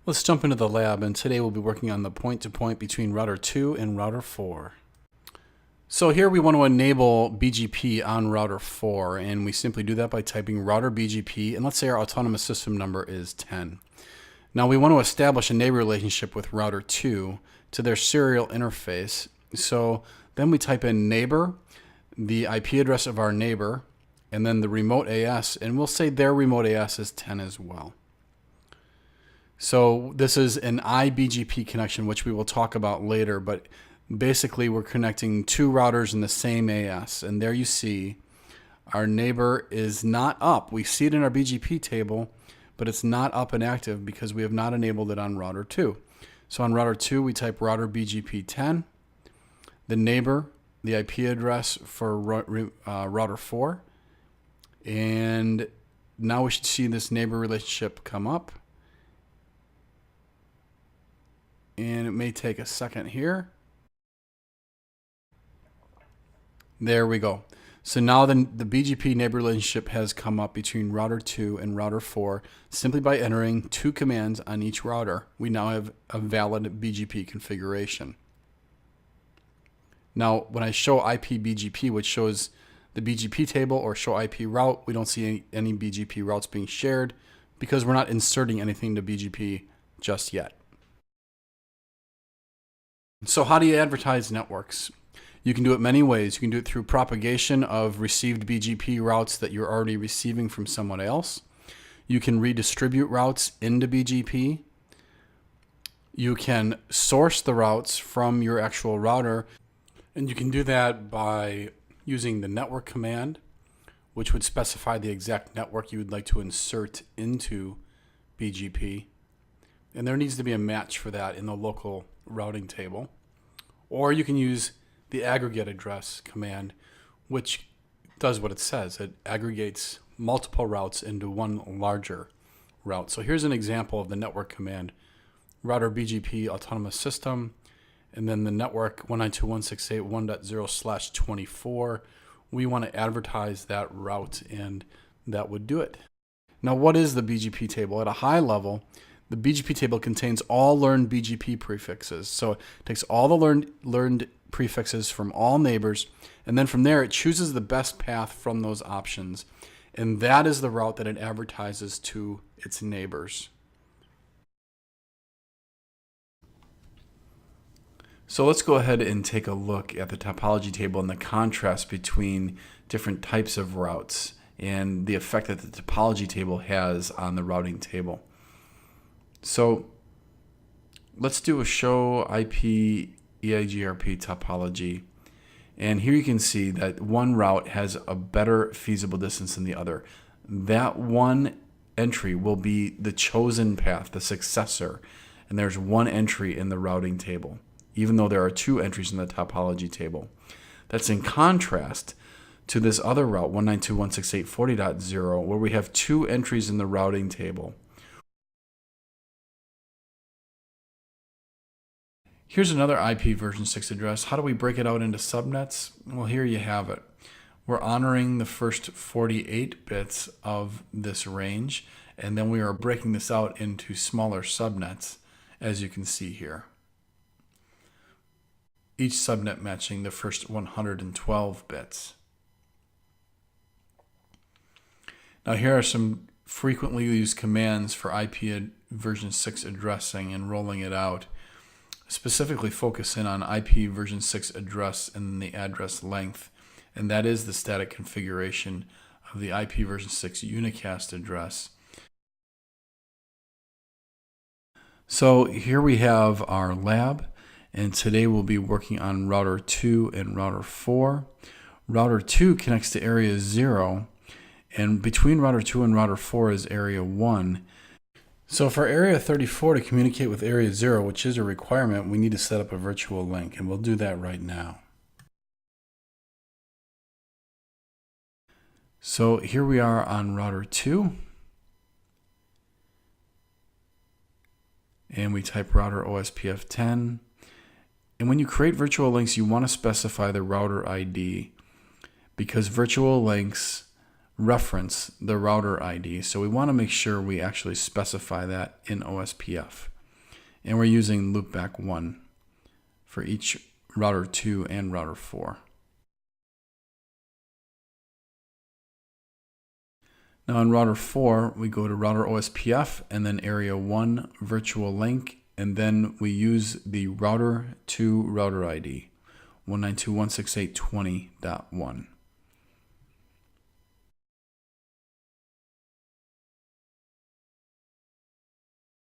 Let's jump into the lab, and today we'll be working on the point-to-point between router 2 and router 4. So here we want to enable BGP on router 4, and we simply do that by typing router BGP, and let's say our autonomous system number is 10. Now we want to establish a neighbor relationship with router 2 to their serial interface. So then we type in neighbor, the IP address of our neighbor, and then the remote AS, and we'll say their remote AS is 10 as well. So this is an iBGP connection, which we will talk about later, but basically we're connecting two routers in the same AS. And there you see our neighbor is not up. We see it in our BGP table, but it's not up and active because we have not enabled it on router 2. So on router 2, we type router BGP 10, the neighbor, the IP address for router 4, and now we should see this neighbor relationship come up. And it may take a second here. There we go. So now the BGP neighbor relationship has come up between router 2 and router 4 simply by entering two commands on each router. We now have a valid BGP configuration. Now when I show iPBGP, which shows the BGP table, or show IP route, we don't see any BGP routes being shared because we're not inserting anything to BGP just yet. So how do you advertise networks? You can do it many ways. You can do it through propagation of received BGP routes that you're already receiving from someone else. You can redistribute routes into BGP. You can source the routes from your actual router, and you can do that by using the network command, which would specify the exact network you would like to insert into BGP. And there needs to be a match for that in the local routing table. Or you can use the aggregate address command, which does what it says. It aggregates multiple routes into one larger route. So here's an example of the network command: router BGP autonomous system, and then the network 192.168.1.0/24. We want to advertise that route, and that would do it. Now, what is the BGP table? At a high level, the BGP table contains all learned BGP prefixes. So it takes all the learned prefixes from all neighbors, and then from there it chooses the best path from those options. And that is the route that it advertises to its neighbors. So let's go ahead and take a look at the topology table and the contrast between different types of routes and the effect that the topology table has on the routing table. So let's do a show IP EIGRP topology. And here you can see that one route has a better feasible distance than the other. That one entry will be the chosen path, the successor. And there's one entry in the routing table, even though there are two entries in the topology table. That's in contrast to this other route, 192.168.40.0, where we have two entries in the routing table. Here's another IP version 6 address. How do we break it out into subnets? Well, here you have it. We're honoring the first 48 bits of this range, and then we are breaking this out into smaller subnets, as you can see here. Each subnet matching the first 112 bits. Now here are some frequently used commands for IP version 6 addressing and rolling it out. Specifically focus in on IP version 6 address and the address length, and that is the static configuration of the IP version 6 unicast address. So here we have our lab, and today we'll be working on router 2 and router 4. Router 2 connects to area 0, and between router 2 and router 4 is area 1. So for area 34 to communicate with area 0, which is a requirement, we need to set up a virtual link, and we'll do that right now. So here we are on router 2, and we type router OSPF 10. And when you create virtual links, you want to specify the router ID, because virtual links reference the router ID. So we want to make sure we actually specify that in OSPF. And we're using loopback 1 for each router 2 and router 4. Now in router 4, we go to router OSPF and then area 1 virtual link, and then we use the router 2 router ID 192.168.20.1.